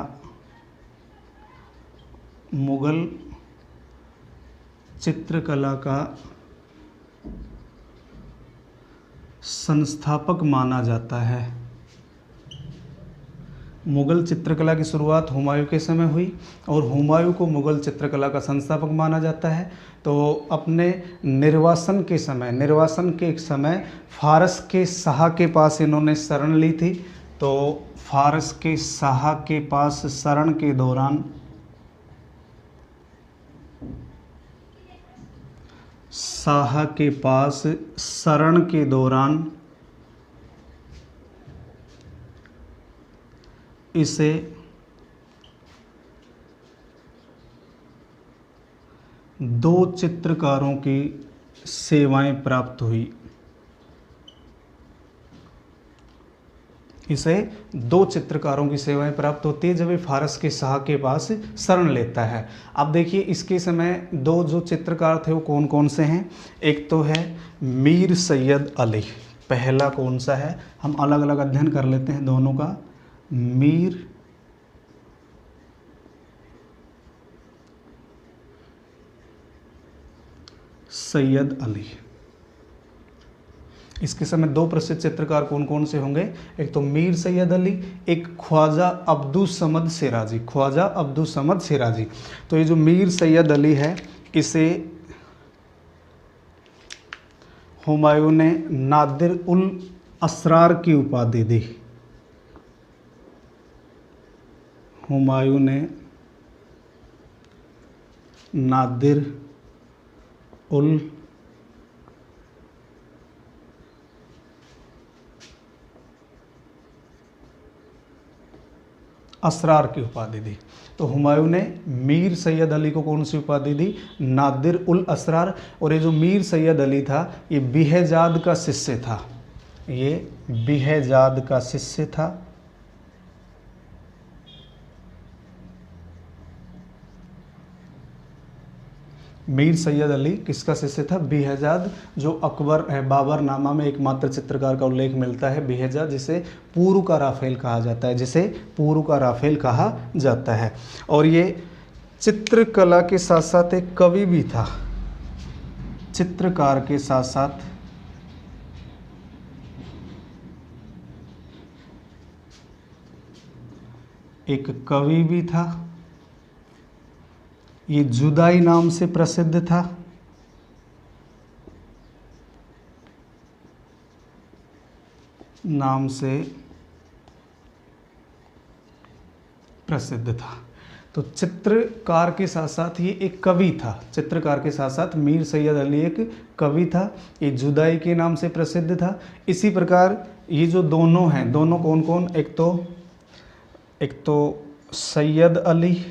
संस्थापक माना जाता है। मुगल चित्रकला की शुरुआत हुमायूं के समय हुई और हुमायूं को मुगल चित्रकला का संस्थापक माना जाता है। तो अपने निर्वासन के समय फारस के शाह के पास इन्होंने शरण ली थी। तो फारस के शाह के पास शरण के दौरान इसे दो चित्रकारों की सेवाएं प्राप्त हुई। इसे दो चित्रकारों की सेवाएं प्राप्त होती है जब ये फारस के शाह के पास शरण लेता है। अब देखिए इसके समय दो जो चित्रकार थे वो कौन कौन से हैं। एक तो है मीर सैयद अली, पहला कौन सा है, हम अलग अलग अध्ययन कर लेते हैं दोनों का। मीर सैयद अली। इसके समय दो प्रसिद्ध चित्रकार कौन कौन से होंगे, एक तो मीर सैयद अली, एक ख्वाजा अब्दुल समद सिराजी, ख्वाजा अब्दुल समद सिराजी। तो ये जो मीर सैयद अली है इसे हुमायूं ने नादिर उल असरार की उपाधि दी। हुमायूं ने नादिर उल असरार की उपाधि दी। तो हुमायूं ने मीर सैयद अली को कौन सी उपाधि दी, नादिर उल असरार। और ये जो मीर सैयद अली था ये बिहेजाद का शिष्य था, ये बिहेजाद का शिष्य था। मीर सैयद अली किसका शिष्य था, बिहेजाद, जो अकबर बाबरनामा में एकमात्र चित्रकार का उल्लेख मिलता है बिहेजाद, जिसे पूर्व का राफेल कहा जाता है, जिसे पूर्व का राफेल कहा जाता है। और ये चित्रकला के साथ साथ एक कवि भी था, चित्रकार के साथ साथ एक कवि भी था। ये जुदाई नाम से प्रसिद्ध था। नाम से प्रसिद्ध था। तो चित्रकार के साथ साथ ये एक कवि था, चित्रकार के साथ साथ मीर सैयद अली एक कवि था। ये जुदाई के नाम से प्रसिद्ध था। इसी प्रकार ये जो दोनों हैं, दोनों कौन कौन, एक तो सैयद अली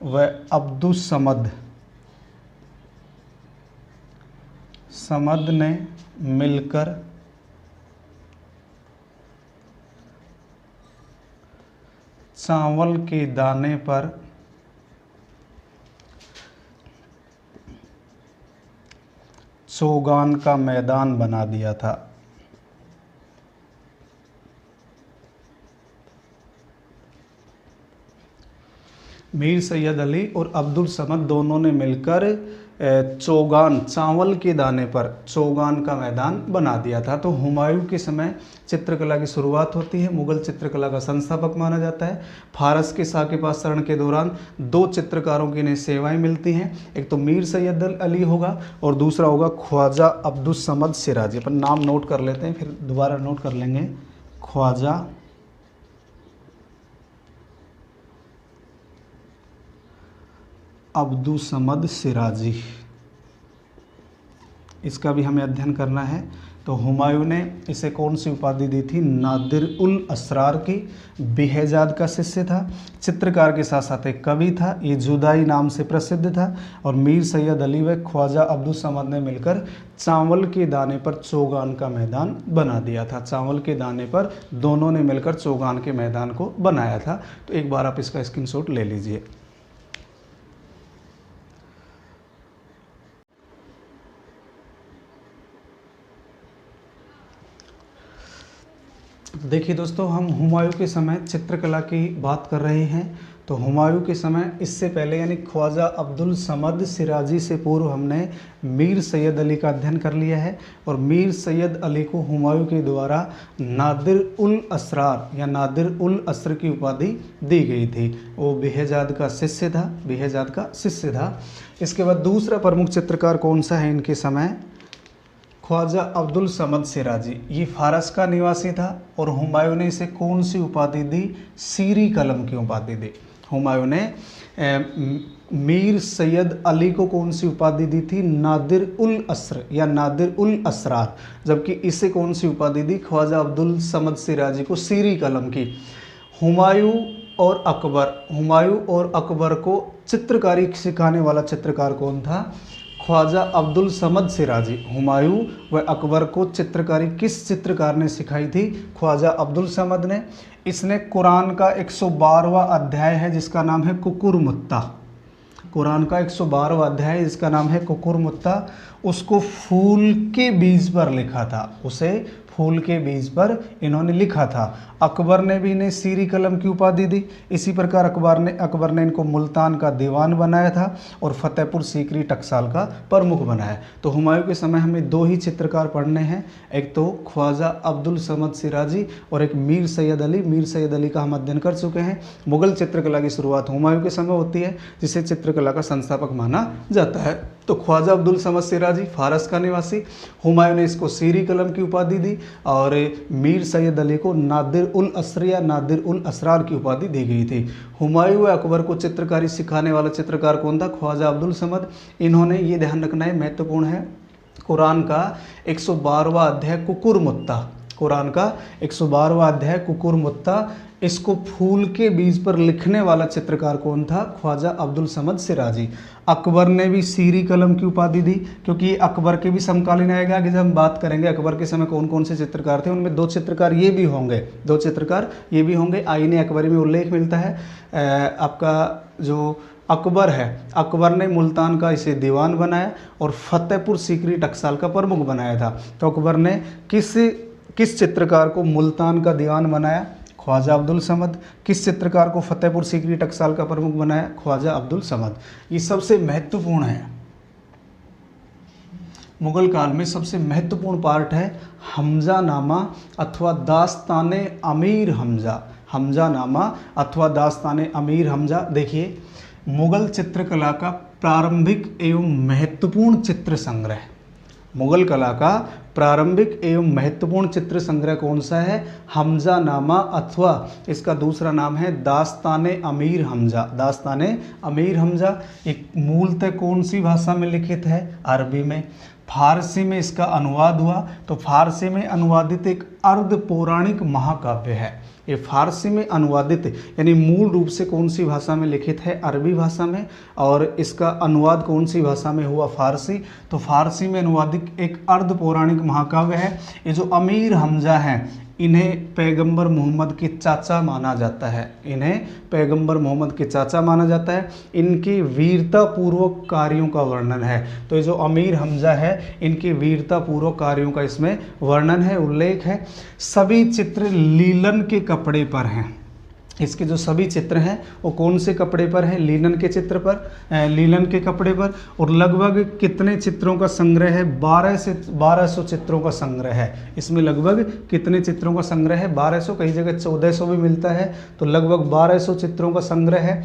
व अब्दुल समद ने मिलकर चावल के दाने पर चौगान का मैदान बना दिया था। मीर सैयद अली और अब्दुल समद दोनों ने मिलकर चौगान, चावल के दाने पर चौगान का मैदान बना दिया था। तो हुमायूं के समय चित्रकला की शुरुआत होती है, मुगल चित्रकला का संस्थापक माना जाता है। फारस के शाह के पास चरण के दौरान दो चित्रकारों की इन्हें सेवाएं मिलती हैं, एक तो मीर सैयद अली होगा और दूसरा होगा ख्वाजा अब्दुल समद सिराजी। अपन नाम नोट कर लेते हैं, फिर दोबारा नोट कर लेंगे। ख्वाजा अब्दुल समद सिराजी, इसका भी हमें अध्ययन करना है। तो हुमायूं ने इसे कौन सी उपाधि दी थी, नादिर उल असरार की। बिहेजाद का शिष्य था, चित्रकार के साथ साथ एक कवि था, ये जुदाई नाम से प्रसिद्ध था। और मीर सैयद अली व ख्वाजा अब्दुल समद ने मिलकर चावल के दाने पर चौगान का मैदान बना दिया था। चावल के दाने पर दोनों ने मिलकर चौगान के मैदान को बनाया था। तो एक बार आप इसका स्क्रीनशॉट ले लीजिए। देखिए दोस्तों, हम हुमायूं के समय चित्रकला की बात कर रहे हैं। तो हुमायूं के समय, इससे पहले यानी ख्वाजा अब्दुल समद सिराजी से पूर्व हमने मीर सैयद अली का अध्ययन कर लिया है। और मीर सैयद अली को हुमायूं के द्वारा नादिर उल असरार या नादिर उल असर की उपाधि दी गई थी। वो बिहेजाद का शिष्य था, बिहेजाद का शिष्य था। इसके बाद दूसरा प्रमुख चित्रकार कौन सा है इनके समय, ख्वाजा अब्दुल समद सिराजी। ये फारस का निवासी था और हुमायूं ने इसे कौन सी उपाधि दी, सीरी कलम की उपाधि दी। हुमायूं ने मीर सैयद अली को कौन सी उपाधि दी थी, नादिर उल असर या नादिर उल असरार, जबकि इसे कौन सी उपाधि दी, ख्वाजा अब्दुल समद सिराजी को सीरी कलम की। हुमायूं और अकबर को चित्रकारी सिखाने वाला चित्रकार कौन था, ख्वाजा अब्दुल समद सिराजी। हुमायूं व अकबर को चित्रकारी किस चित्रकार ने सिखाई थी, ख्वाजा अब्दुल समद ने। इसने कुरान का 112वां अध्याय है जिसका नाम है कुकुर मुत्ता, कुरान का 112वां अध्याय, जिसका नाम है कुकुर मुत्ता, उसको फूल के बीज पर लिखा था, उसे फूल के बीज पर इन्होंने लिखा था। अकबर ने भी इन्हें सीरी कलम की उपाधि दी। इसी प्रकार अकबर ने इनको मुल्तान का दीवान बनाया था और फतेहपुर सीकरी टकसाल का प्रमुख बनाया। तो हुमायूं के समय हमें दो ही चित्रकार पढ़ने हैं, एक तो ख्वाजा अब्दुल समद सिराजी और एक मीर सैयद अली। मीर सैयद अली का हम अध्ययन कर चुके हैं। मुगल चित्रकला की शुरुआत हुमायूं के समय होती है, जिसे चित्रकला का संस्थापक माना जाता है। तो ख्वाजा अब्दुल समद सिराजी फारस का निवासी, हुमायूं ने इसको सीरी कलम की उपाधि दी और मीर सैयद अली को नादिर उल असर या नादिर उल असरार की उपाधि दी गई थी। हुमायूं व अकबर को चित्रकारी सिखाने वाला चित्रकार कौन था? ख्वाजा अब्दुल समद। इन्होंने ये ध्यान रखना है, महत्वपूर्ण है, कुरान का 112वां अध्याय कुकुर मुत्ता, कुरान का 112वां अध्याय कुकुर मुत्ता, इसको फूल के बीज पर लिखने वाला चित्रकार कौन था? ख्वाजा अब्दुल समद सिराजी। अकबर ने भी सीरी कलम की उपाधि दी, क्योंकि ये अकबर के भी समकालीन आएगा। आगे जब हम बात करेंगे अकबर के समय कौन कौन से चित्रकार थे, उनमें दो चित्रकार ये भी होंगे, दो चित्रकार ये भी होंगे। आईने अकबरी में उल्लेख मिलता है। आपका जो अकबर है, अकबर ने मुल्तान का इसे दीवान बनाया और फतेहपुर सीकरी टकसाल का प्रमुख बनाया था। तो अकबर ने किस चित्रकार को मुल्तान का दीवान बनाया? ख्वाजा अब्दुल समद। किस चित्रकार को फतेहपुर सीकरी टकसाल का प्रमुख बनाया? ख्वाजा अब्दुल समद। ये सबसे महत्वपूर्ण है, मुगल काल में सबसे महत्वपूर्ण पार्ट है हमजा नामा अथवा दास्ताने अमीर हमजा। हमजा नामा अथवा दास्ताने अमीर हमजा। देखिए, मुगल चित्रकला का प्रारंभिक एवं महत्वपूर्ण चित्र संग्रह, मुगल कला का प्रारंभिक एवं महत्वपूर्ण चित्र संग्रह कौन सा है? हमजा नामा, अथवा इसका दूसरा नाम है दास्ताने अमीर हमजा। दास्ताने अमीर हमजा एक मूलतः कौन सी भाषा में लिखित है? अरबी में। फारसी में इसका अनुवाद हुआ, तो फारसी में अनुवादित एक अर्ध पौराणिक महाकाव्य है। ये फारसी में अनुवादित, यानी मूल रूप से कौन सी भाषा में लिखित है? अरबी भाषा में। और इसका अनुवाद कौन सी भाषा में हुआ? फारसी। तो फारसी में अनुवादित एक अर्ध पौराणिक महाकाव्य है। ये जो अमीर हमजा हैं, इन्हें पैगंबर मोहम्मद के चाचा माना जाता है। इन्हें पैगंबर मोहम्मद के चाचा माना जाता है। इनके वीरतापूर्वक कार्यों का वर्णन है। तो ये जो अमीर हमजा है, इनके वीरतापूर्वक कार्यों का इसमें वर्णन है, उल्लेख है। सभी चित्र लीलन के कपड़े पर हैं। इसके जो सभी चित्र हैं वो कौन से कपड़े पर हैं? लीलन के चित्र पर, लीलन के कपड़े पर। और लगभग कितने चित्रों का संग्रह है? 1200 चित्रों का संग्रह है। इसमें लगभग कितने चित्रों का संग्रह है? 1200, कई जगह 1400 भी मिलता है। तो लगभग 1200 चित्रों का संग्रह है।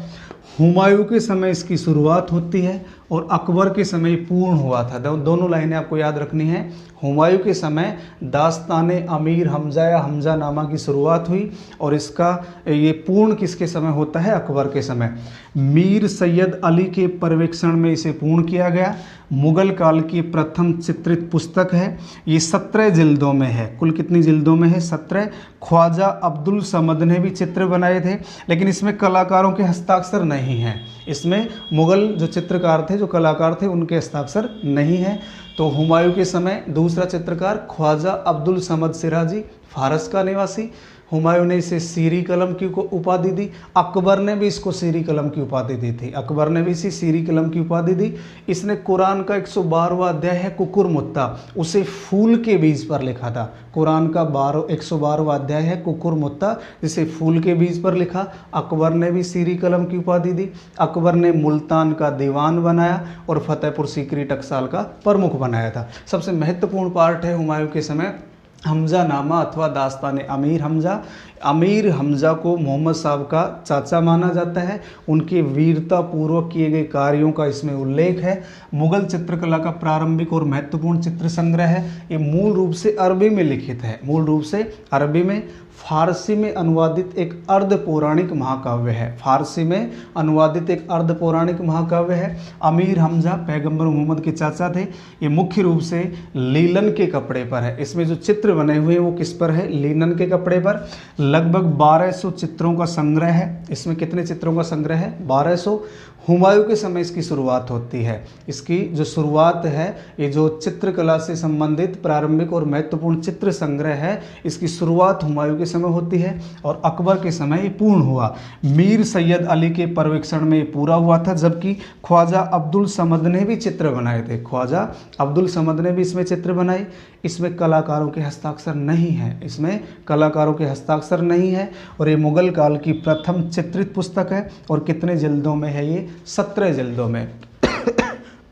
हुमायूं के समय इसकी शुरुआत होती है और अकबर के समय पूर्ण हुआ था। दोनों लाइनें आपको याद रखनी है। हुमायूं के समय दास्ताने अमीर हमजा या हमजा नामा की शुरुआत हुई और इसका ये पूर्ण किसके समय होता है? अकबर के समय। मीर सैयद अली के पर्यवेक्षण में इसे पूर्ण किया गया। मुगल काल की प्रथम चित्रित पुस्तक है। ये 17 जिल्दों में है। कुल कितनी जिल्दों में है? 17। ख्वाजा अब्दुल समद ने भी चित्र बनाए थे, लेकिन इसमें कलाकारों के हस्ताक्षर नहीं हैं। इसमें मुगल जो चित्रकार थे, जो कलाकार थे, उनके हस्ताक्षर नहीं हैं। तो हुमायूं के समय दूसरा चित्रकार ख्वाजा अब्दुल समद सिराजी, फारस का निवासी। हुमायूं ने इसे सीरी कलम की उपाधि दी। अकबर ने भी इसको सीरी कलम की उपाधि दी थी। अकबर ने भी इसे सीरी कलम की उपाधि दी। इसने कुरान का 112वां अध्याय है कुकुर मुत्ता, उसे फूल के बीज पर लिखा था। कुरान का 112वां अध्याय है कुकुर मुत्ता, जिसे फूल के बीज पर लिखा। अकबर ने भी सीरी कलम की उपाधि दी। अकबर ने मुल्तान का दीवान बनाया और फतेहपुर सीकरी टकसाल का प्रमुख बनाया था। सबसे महत्वपूर्ण पार्ट है हुमायूं के समय हमजा नामा अथवा दास्तान अमीर हमजा। अमीर हमजा को मोहम्मद साहब का चाचा माना जाता है। उनके वीरतापूर्वक किए गए कार्यों का इसमें उल्लेख है। मुगल चित्रकला का प्रारंभिक और महत्वपूर्ण चित्र संग्रह है। ये मूल रूप से अरबी में लिखित है, मूल रूप से अरबी में। फारसी में अनुवादित एक अर्ध पौराणिक महाकाव्य है। फारसी में अनुवादित एक अर्ध पौराणिक महाकाव्य है। अमीर हमजा पैगंबर मोहम्मद के चाचा थे। ये मुख्य रूप से लीलन के कपड़े पर है। इसमें जो चित्र बने हुए हैं वो किस पर है? लीलन के कपड़े पर। लगभग 1200 चित्रों का संग्रह है। इसमें कितने चित्रों का संग्रह है? 1200। हुमायूं के समय इसकी शुरुआत होती है। इसकी जो शुरुआत है, ये जो चित्रकला से संबंधित प्रारंभिक और महत्वपूर्ण चित्र संग्रह है, इसकी शुरुआत हुमायूं के समय होती है और अकबर के समय ये पूर्ण हुआ। मीर सैयद अली के पर्यवेक्षण में ये पूरा हुआ था, जबकि ख्वाजा अब्दुल समद ने भी चित्र बनाए थे। ख्वाजा अब्दुल समद ने भी इसमें चित्र बनाए। इसमें कलाकारों के हस्ताक्षर नहीं है, इसमें कलाकारों के हस्ताक्षर नहीं है और ये मुगल काल की प्रथम चित्रित पुस्तक है। और कितने जल्दों में है ये? 17 जल्दों में।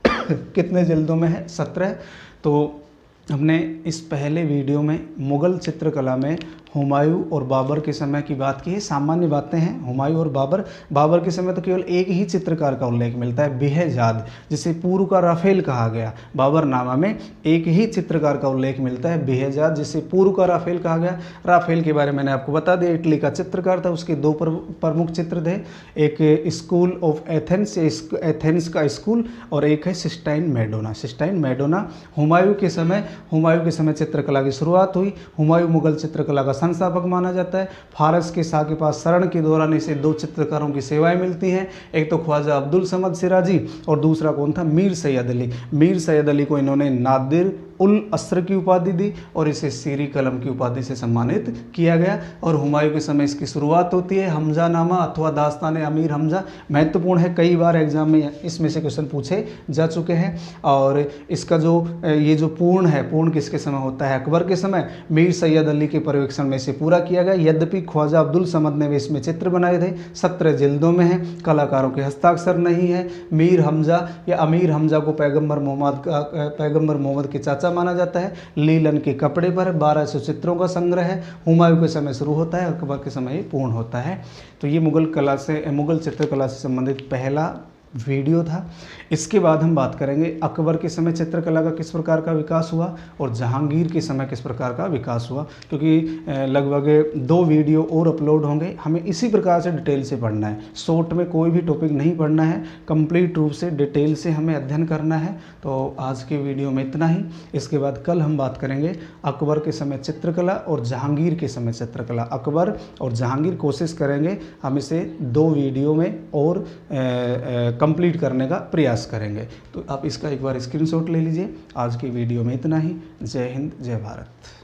कितने जल्दों में है? 17। तो हमने इस पहले वीडियो में मुग़ल चित्रकला में हुमायूं और बाबर के समय की बात की है। सामान्य बातें हैं। हुमायूं और बाबर के समय तो केवल एक ही चित्रकार का उल्लेख मिलता है, बेहजाद, जिसे पूर्व का राफेल कहा गया। बाबरनामा में एक ही चित्रकार का उल्लेख मिलता है, बेहजाद, जिसे पूर्व का राफेल कहा गया। राफेल के बारे में मैंने आपको बता दिया, इटली का चित्रकार था। उसके 2 प्रमुख चित्र थे, एक स्कूल ऑफ एथेंस, एथेंस का स्कूल, और एक है cysteine Madonna. Cysteine Madonna Humayun के समय चित्रकला की शुरुआत हुई। हुमायूं मुगल चित्रकला का संस्थापक माना जाता है। फारस के शाह के पास शरण के दौरान इसे 2 चित्रकारों की सेवाएं मिलती हैं, एक तो ख्वाजा अब्दुल समद सिराजी और दूसरा कौन था? मीर सैयद अली। मीर सैयद अली को इन्होंने नादिर उल असर की उपाधि दी और इसे सीरी कलम की उपाधि से सम्मानित किया गया। और हुमायूं के समय इसकी शुरुआत होती है। हमजा नामा अथवा दास्तान अमीर हमजा महत्वपूर्ण है, कई बार एग्जाम में इसमें से क्वेश्चन पूछे जा चुके हैं। और इसका जो ये जो पूर्ण है, पूर्ण किसके समय होता है? अकबर के समय। मीर सैयद अली के पर्यवेक्षण में इसे पूरा किया गया। यद्यपि ख्वाजा अब्दुल समद ने भी इसमें चित्र बनाए थे। 17 जिल्दों में है, कलाकारों के हस्ताक्षर नहीं है। मीर हमजा या अमीर हमजा को पैगंबर मोहम्मद के चाचा माना जाता है। लीलन के कपड़े पर 1200 चित्रों का संग्रह है। हुमायूं के समय शुरू होता है, अकबर के समय पूर्ण होता है। तो ये मुगल चित्रकला से संबंधित पहला वीडियो था। इसके बाद हम बात करेंगे अकबर के समय चित्रकला का किस प्रकार का विकास हुआ और जहांगीर के समय किस प्रकार का विकास हुआ, क्योंकि लगभग 2 वीडियो और अपलोड होंगे। हमें इसी प्रकार से डिटेल से पढ़ना है, शॉर्ट में कोई भी टॉपिक नहीं पढ़ना है, कंप्लीट रूप से डिटेल से हमें अध्ययन करना है। तो आज के वीडियो में इतना ही। इसके बाद कल हम बात करेंगे अकबर के समय चित्रकला और जहांगीर के समय चित्रकला। अकबर और जहांगीर कोशिश करेंगे हम इसे 2 वीडियो में और कंप्लीट करने का प्रयास करेंगे। तो आप इसका एक बार स्क्रीनशॉट ले लीजिए। आज की वीडियो में इतना ही। जय हिंद, जय भारत।